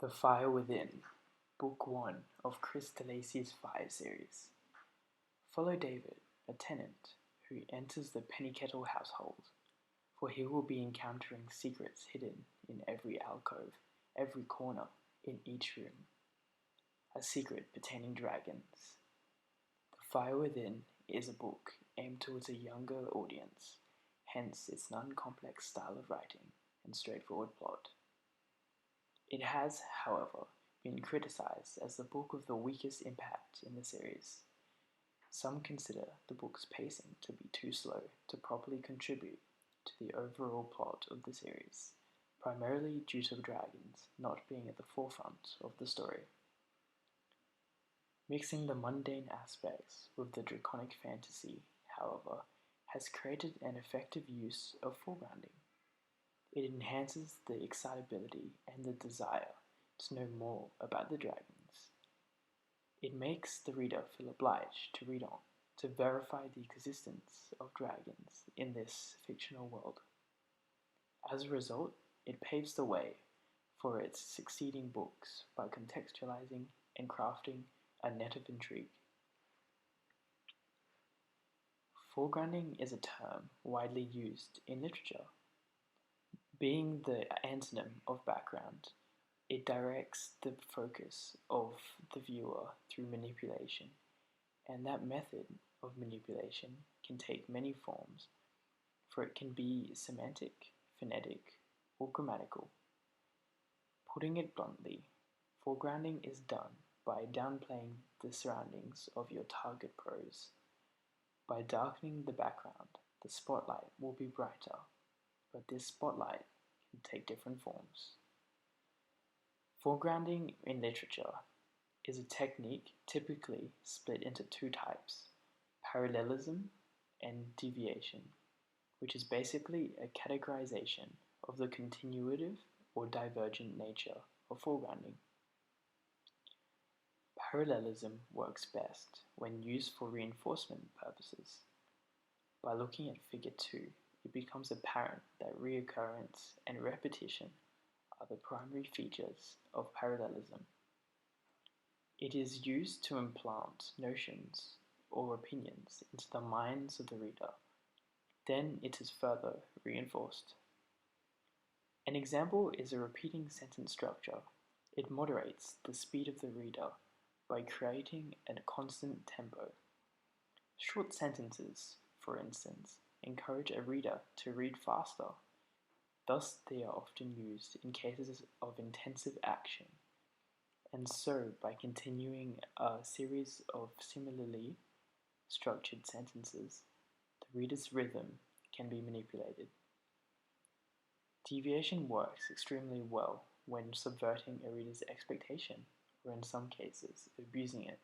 The Fire Within, Book 1 of Chris DeLacy's Fire series. Follow David, a tenant, who enters the Penny-Kettle household, for he will be encountering secrets hidden in every alcove, every corner, in each room. A secret pertaining dragons. The Fire Within is a book aimed towards a younger audience, hence its non-complex style of writing and straightforward plot. It has, however, been criticized as the book with the weakest impact in the series. Some consider the book's pacing to be too slow to properly contribute to the overall plot of the series, primarily due to the dragons not being at the forefront of the story. Mixing the mundane aspects with the draconic fantasy, however, has created an effective use of foregrounding. It enhances the excitability and the desire to know more about the dragons. It makes the reader feel obliged to read on, to verify the existence of dragons in this fictional world. As a result, it paves the way for its succeeding books by contextualizing and crafting a net of intrigue. Foregrounding is a term widely used in literature. Being the antonym of background, it directs the focus of the viewer through manipulation, and that method of manipulation can take many forms, for it can be semantic, phonetic, or grammatical. Putting it bluntly, foregrounding is done by downplaying the surroundings of your target prose. By darkening the background, the spotlight will be brighter, but this spotlight can take different forms. Foregrounding in literature is a technique typically split into two types, parallelism and deviation, which is basically a categorization of the continuative or divergent nature of foregrounding. Parallelism works best when used for reinforcement purposes. By looking at Figure 2, it becomes apparent that reoccurrence and repetition are the primary features of parallelism. It is used to implant notions or opinions into the minds of the reader. Then it is further reinforced. An example is a repeating sentence structure. It moderates the speed of the reader by creating a constant tempo. Short sentences, for instance, encourage a reader to read faster. Thus, they are often used in cases of intensive action. And so, by continuing a series of similarly structured sentences, the reader's rhythm can be manipulated. Deviation works extremely well when subverting a reader's expectation, or in some cases, abusing it.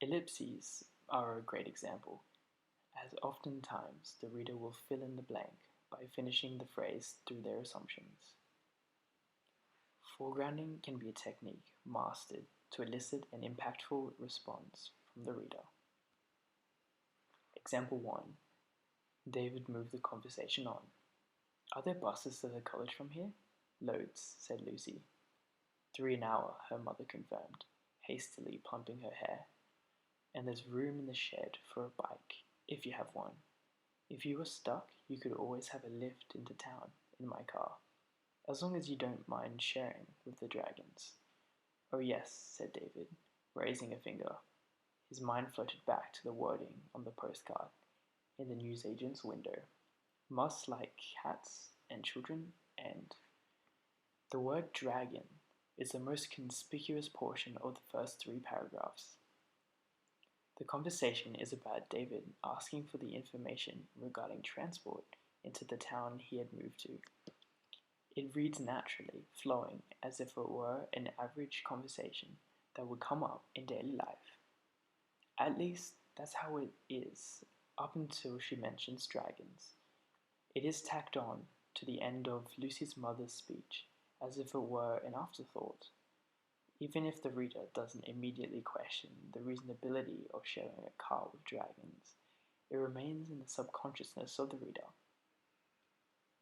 Ellipses are a great example, as oftentimes the reader will fill in the blank by finishing the phrase through their assumptions. Foregrounding can be a technique mastered to elicit an impactful response from the reader. Example 1. David moved the conversation on. Are there buses to the college from here? Loads, said Lucy. 3 an hour, her mother confirmed, hastily plumping her hair. And there's room in the shed for a bike, if you have one. If you were stuck, you could always have a lift into town in my car, as long as you don't mind sharing with the dragons. Oh yes, said David, raising a finger. His mind floated back to the wording on the postcard in the newsagent's window. Must like cats and children, and the word dragon is the most conspicuous portion of the first 3 paragraphs. The conversation is about David asking for the information regarding transport into the town he had moved to. It reads naturally, flowing, as if it were an average conversation that would come up in daily life. At least, that's how it is, up until she mentions dragons. It is tacked on to the end of Lucy's mother's speech, as if it were an afterthought. Even if the reader doesn't immediately question the reasonability of sharing a car with dragons, it remains in the subconsciousness of the reader.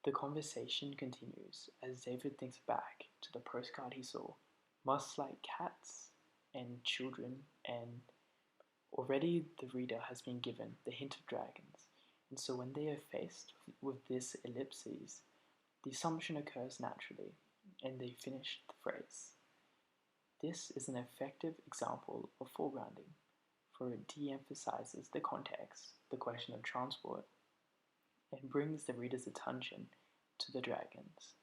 The conversation continues as David thinks back to the postcard he saw. Much like cats and children, and already the reader has been given the hint of dragons, and so when they are faced with this ellipses, the assumption occurs naturally, and they finish the phrase. This is an effective example of foregrounding, for it de-emphasizes the context, the question of transport, and brings the reader's attention to the dragons.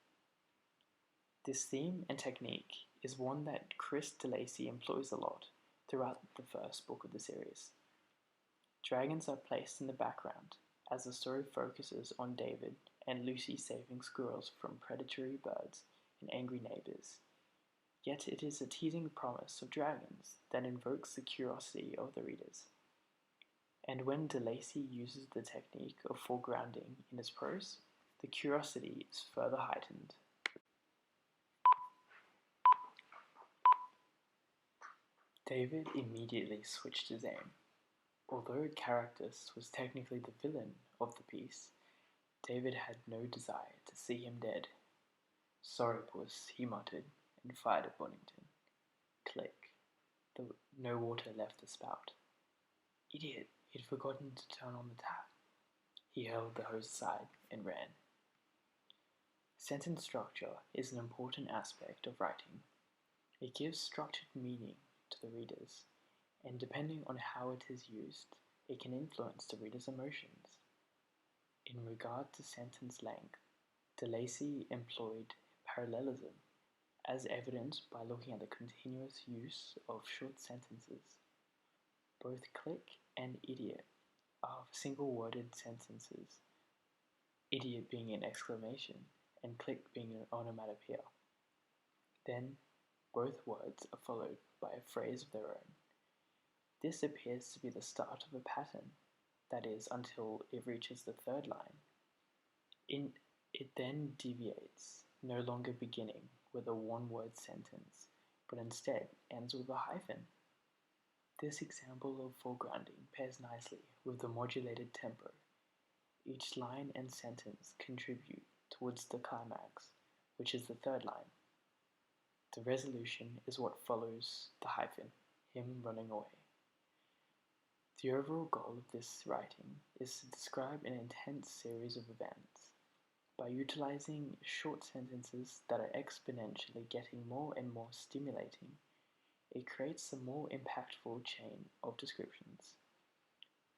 This theme and technique is one that Chris DeLacy employs a lot throughout the first book of the series. Dragons are placed in the background as the story focuses on David and Lucy saving squirrels from predatory birds and angry neighbors. Yet it is a teasing promise of dragons that invokes the curiosity of the readers. And when DeLacy uses the technique of foregrounding in his prose, the curiosity is further heightened. David immediately switched his aim. Although Caractacus was technically the villain of the piece, David had no desire to see him dead. "Sorry, puss," he muttered, and fired at Bonington. Click. No water left the spout. Idiot, he'd forgotten to turn on the tap. He held the hose aside and ran. Sentence structure is an important aspect of writing. It gives structured meaning to the readers, and depending on how it is used, it can influence the reader's emotions. In regard to sentence length, DeLacy employed parallelism, as evidenced by looking at the continuous use of short sentences. Both click and idiot are single-worded sentences, idiot being an exclamation and click being an onomatopoeia. Then, both words are followed by a phrase of their own. This appears to be the start of a pattern, that is, until it reaches the third line. It then deviates, no longer beginning with a one-word sentence, but instead ends with a hyphen. This example of foregrounding pairs nicely with the modulated tempo. Each line and sentence contribute towards the climax, which is the third line. The resolution is what follows the hyphen, him running away. The overall goal of this writing is to describe an intense series of events. By utilizing short sentences that are exponentially getting more and more stimulating, it creates a more impactful chain of descriptions.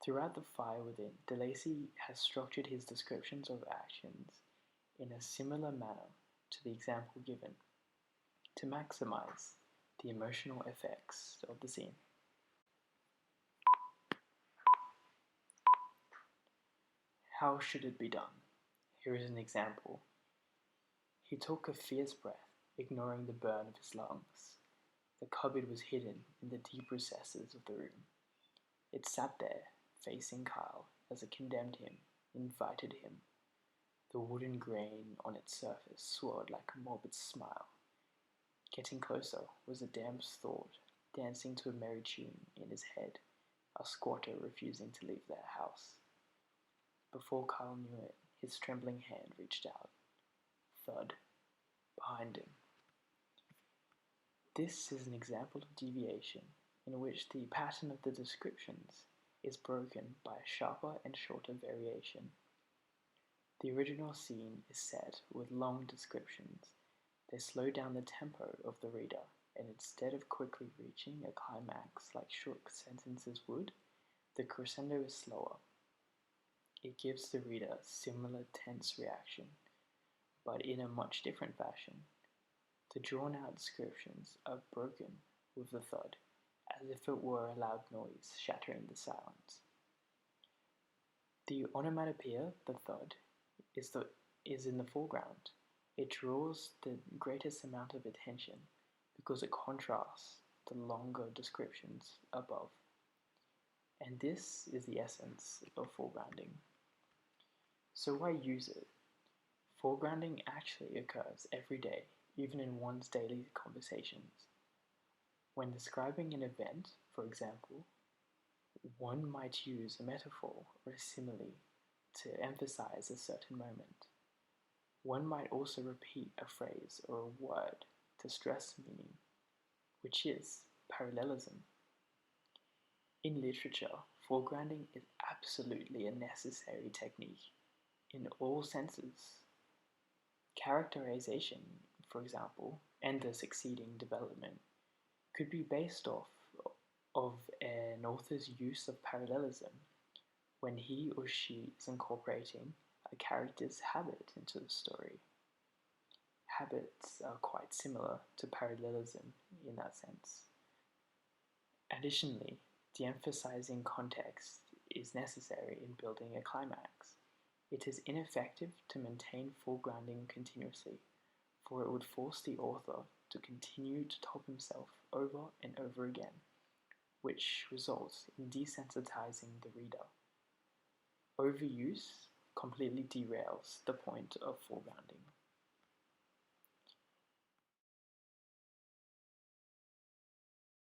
Throughout The Fire Within, DeLacy has structured his descriptions of actions in a similar manner to the example given, to maximize the emotional effects of the scene. How should it be done? Here is an example. He took a fierce breath, ignoring the burn of his lungs. The cupboard was hidden in the deep recesses of the room. It sat there, facing Kyle, as it condemned him, invited him. The wooden grain on its surface swirled like a morbid smile. Getting closer was a damp thought, dancing to a merry tune in his head, a squatter refusing to leave their house. Before Kyle knew it, his trembling hand reached out. Thud. Behind him. This is an example of deviation in which the pattern of the descriptions is broken by a sharper and shorter variation. The original scene is set with long descriptions. They slow down the tempo of the reader, and instead of quickly reaching a climax like short sentences would, the crescendo is slower. It gives the reader a similar tense reaction, but in a much different fashion. The drawn-out descriptions are broken with the thud, as if it were a loud noise shattering the silence. The onomatopoeia, the thud, is in the foreground. It draws the greatest amount of attention because it contrasts the longer descriptions above. And this is the essence of foregrounding. So why use it? Foregrounding actually occurs every day, even in one's daily conversations. When describing an event, for example, one might use a metaphor or a simile to emphasize a certain moment. One might also repeat a phrase or a word to stress meaning, which is parallelism. In literature, foregrounding is absolutely a necessary technique in all senses. Characterization, for example, and the succeeding development could be based off of an author's use of parallelism when he or she is incorporating a character's habit into the story. Habits are quite similar to parallelism in that sense. Additionally, de-emphasizing context is necessary in building a climax. It is ineffective to maintain foregrounding continuously, for it would force the author to continue to top himself over and over again, which results in desensitizing the reader. Overuse completely derails the point of foregrounding.